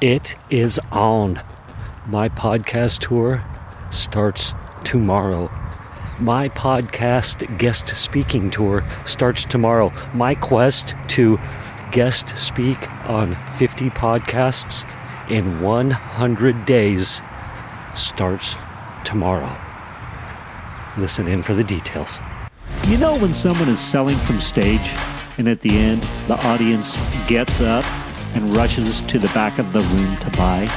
It is on. My podcast tour starts tomorrow. My podcast guest speaking tour starts tomorrow. My quest to guest speak on 50 podcasts in 100 days starts tomorrow. Listen in for the details. You know when someone is selling from stage and at the end the audience gets up and rushes to the back of the room to buy?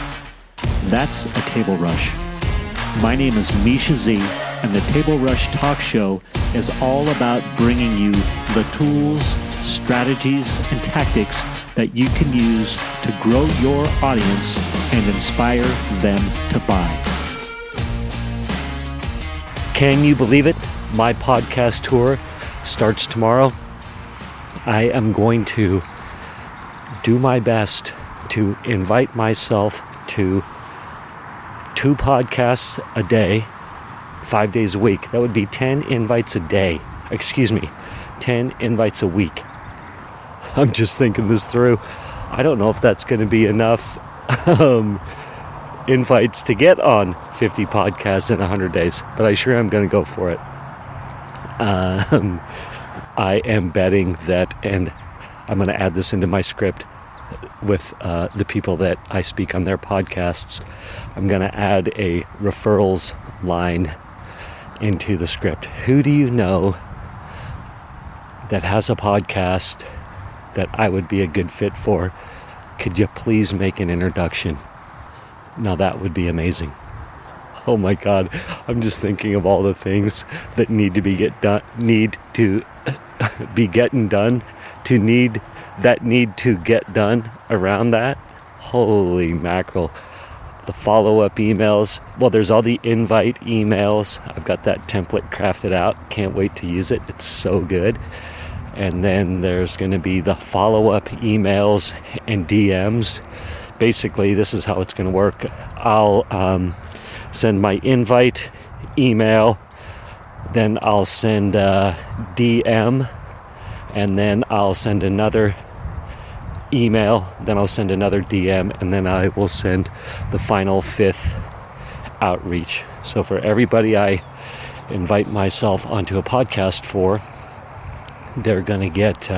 That's a table rush. My name is Mischa Z, and the Table Rush Talk Show is all about bringing you the tools, strategies, and tactics that you can use to grow your audience and inspire them to buy. Can you believe it? My podcast tour starts tomorrow. I am going to do my best to invite myself to 2 podcasts a day, 5 days a week. That would be 10 invites a day. 10 invites a week. I'm just thinking this through. I don't know if that's going to be enough invites to get on 50 podcasts in 100 days, but I sure am going to go for it. I am betting that, and I'm going to add this into my script with the people that I speak on their podcasts. I'm going to add a referrals line into the script. Who do you know that has a podcast that I would be a good fit for? Could you please make an introduction? Now that would be amazing. Oh my God, I'm just thinking of all the things that need to be getting done around that. Holy mackerel. The follow-up emails. Well, there's all the invite emails. I've got that template crafted out. Can't wait to use it. It's so good. And then there's going to be the follow-up emails and DMs. Basically, this is how it's going to work. I'll send my invite email, then I'll send a DM, and then I'll send another email, then I'll send another DM, and then I will send the final 5th outreach. So for everybody I invite myself onto a podcast for, they're going to get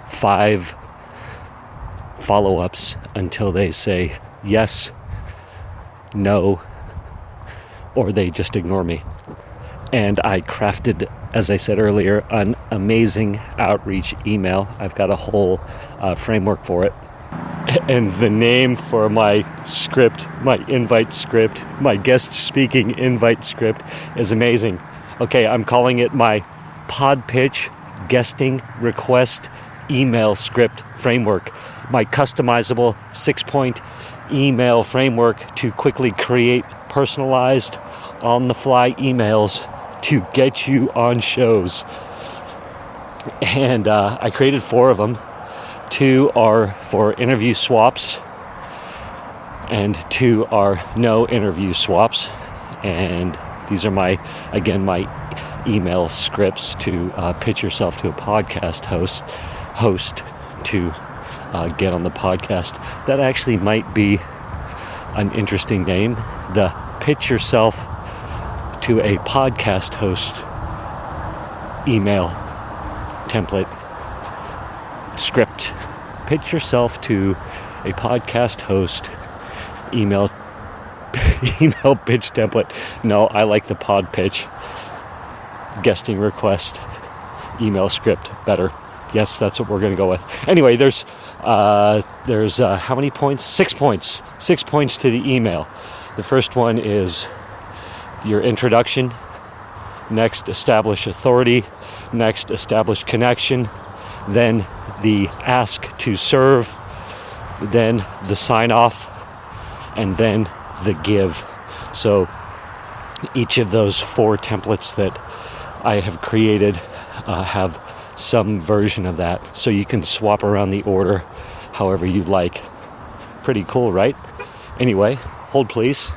5 follow-ups until they say yes, no, or they just ignore me. And I crafted, as I said earlier, an amazing outreach email. I've got a whole framework for it. And the name for my script, my invite script, my guest speaking invite script is amazing. Okay, I'm calling it my pod pitch guesting request email script framework. My customizable 6-point email framework to quickly create personalized on-the-fly emails to get you on shows. And I created 4 of them. 2 are for interview swaps and 2 are no interview swaps. And these are my email scripts to pitch yourself to a podcast host to get on the podcast. That actually might be an interesting name. The pitch yourself to a podcast host email template script. Pitch yourself to a podcast host email pitch template. No, I like the pod pitch guesting request email script better. Yes, that's what we're going to go with. Anyway, there's how many points? 6 points. 6 points to the email. The first one is your introduction. Next, establish authority. Next, establish connection. Then the ask to serve. Then the sign off. And then the give. So each of those 4 templates that I have created have some version of that. So you can swap around the order however you like. Pretty cool, right? Anyway, hold please.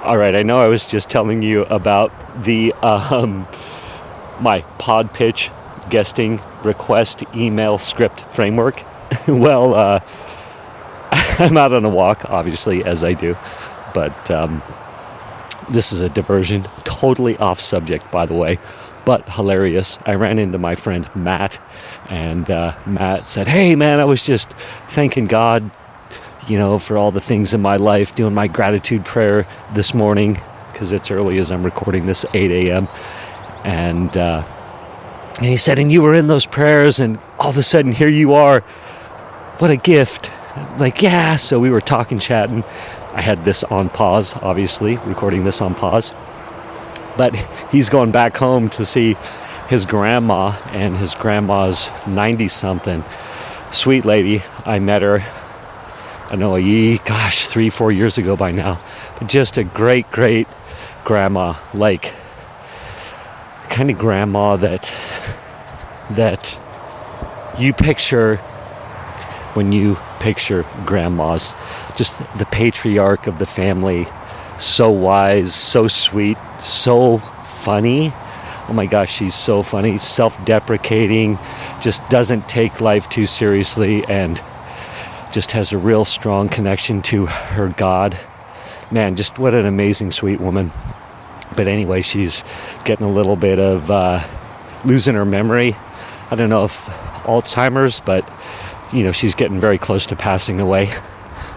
All right, I know I was just telling you about the my pod pitch guesting request email script framework. Well, I'm out on a walk, obviously, as I do. But this is a diversion, totally off subject, by the way, but hilarious. I ran into my friend Matt, and Matt said, "Hey, man, I was just thanking God, for all the things in my life, doing my gratitude prayer this morning," because it's early as I'm recording this, 8 a.m. And he said, "And you were in those prayers, and all of a sudden, here you are. What a gift." Like, yeah. So we were talking, chatting. I had this on pause, obviously, recording this on pause. But he's going back home to see his grandma, and his grandma's 90-something. Sweet lady. I met her, I know, 3-4 years ago by now. But just a great, great grandma. Like, kind of grandma that you picture when you picture grandmas. Just the patriarch of the family. So wise, so sweet, so funny. Oh my gosh, she's so funny. Self-deprecating, just doesn't take life too seriously, and just has a real strong connection to her God. Man, just what an amazing, sweet woman. But anyway, she's getting a little bit of losing her memory. I don't know if Alzheimer's, but she's getting very close to passing away,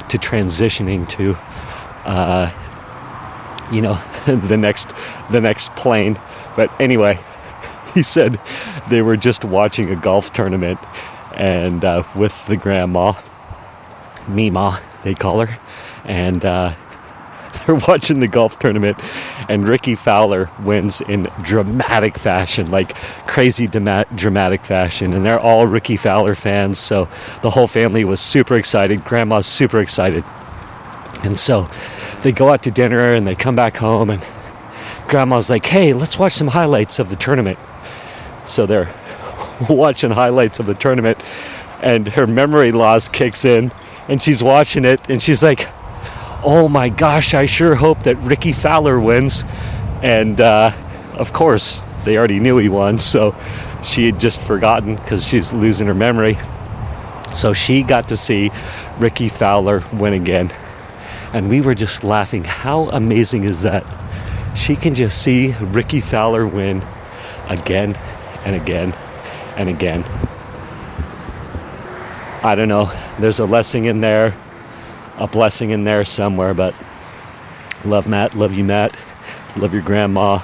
to transitioning to the next plane. But anyway, he said they were just watching a golf tournament, and with the grandma, Mima, they call her, and they're watching the golf tournament, and Ricky Fowler wins in dramatic fashion, like crazy dramatic fashion, and they're all Ricky Fowler fans, so the whole family was super excited. Grandma's super excited. And so they go out to dinner, and they come back home, and Grandma's like, "Hey, let's watch some highlights of the tournament." So they're watching highlights of the tournament, and her memory loss kicks in, and she's watching it, and she's like, "Oh my gosh, I sure hope that Ricky Fowler wins." And of course, they already knew he won, so she had just forgotten because she's losing her memory. So she got to see Ricky Fowler win again. And we were just laughing. How amazing is that? She can just see Ricky Fowler win again and again and again. I don't know. There's a blessing in there somewhere, but love Matt. Love you, Matt. Love your grandma.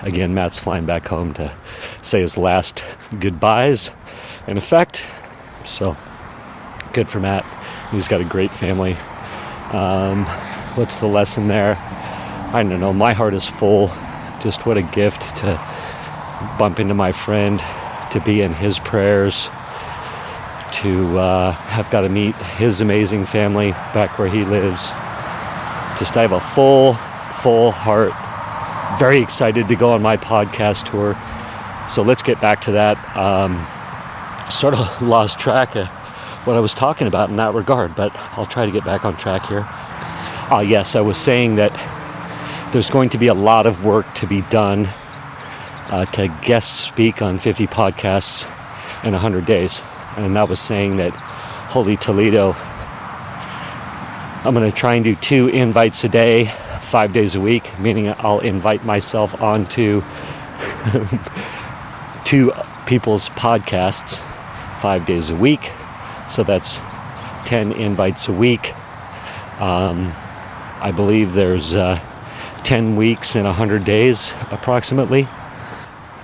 Again, Matt's flying back home to say his last goodbyes, in effect. So, good for Matt. He's got a great family. What's the lesson there? I don't know. My heart is full. Just what a gift to bump into my friend, to be in his prayers, to have got to meet his amazing family back where he lives. Just I have a full heart. Very excited to go on my podcast tour. So let's get back to that. Sort of lost track of what I was talking about in that regard, but I'll try to get back on track here. Yes, I was saying that there's going to be a lot of work to be done to guest speak on 50 podcasts in 100 days. And I was saying that Holy Toledo, I'm going to try and do 2 invites a day, 5 days a week, meaning I'll invite myself onto 2 people's podcasts 5 days a week. So that's 10 invites a week. I believe there's 10 weeks in 100 days, approximately.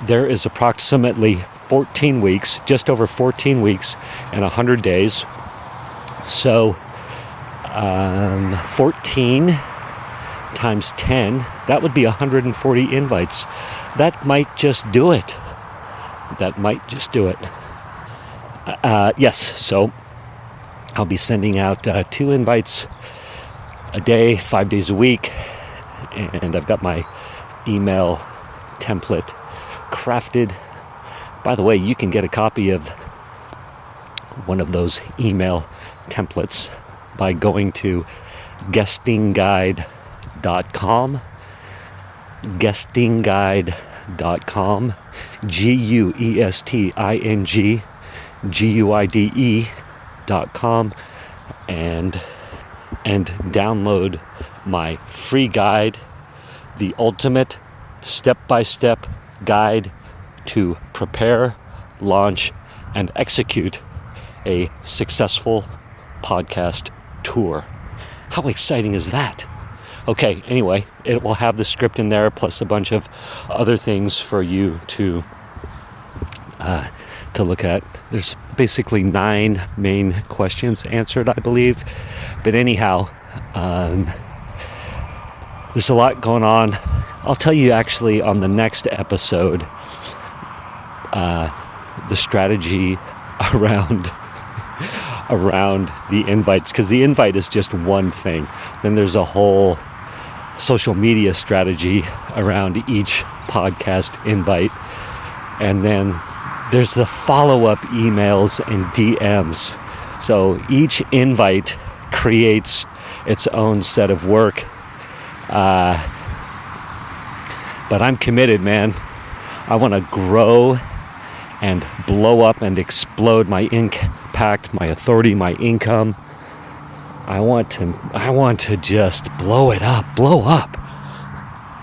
There is approximately 14 weeks, just over 14 weeks and 100 days. So 14 times 10, that would be 140 invites. That might just do it. Yes, so I'll be sending out 2 invites a day, 5 days a week, and I've got my email template crafted. By the way, you can get a copy of one of those email templates by going to guestingguide.com, guestingguide.com, guestingguide.com. and download my free guide, the ultimate step-by-step guide to prepare, launch, and execute a successful podcast tour. How exciting is that? Okay, anyway, it will have the script in there plus a bunch of other things for you to look at. There's basically 9 main questions answered, I believe. But anyhow, there's a lot going on. I'll tell you actually on the next episode the strategy around the invites, because the invite is just one thing. Then there's a whole social media strategy around each podcast invite, and then there's the follow-up emails and DMs. So each invite creates its own set of work, but I'm committed, man. I want to grow and blow up and explode my impact, my authority, my income. I want to just blow up.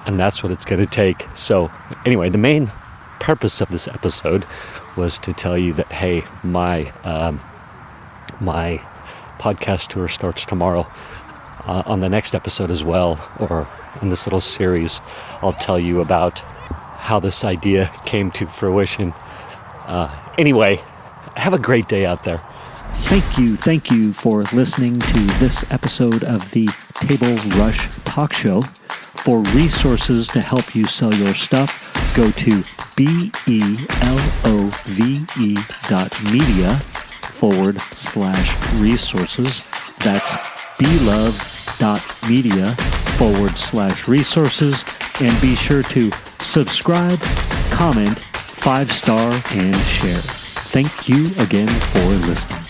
And that's what it's going to take. So anyway, the main purpose of this episode was to tell you that, hey, my podcast tour starts tomorrow. On the next episode as well, or in this little series, I'll tell you about how this idea came to fruition. Anyway, have a great day out there. Thank you for listening to this episode of the Table Rush Talk Show. For resources to help you sell your stuff, go to belove.media/resources. That's belove.media/resources. And be sure to subscribe, comment, 5-star, and share. Thank you again for listening.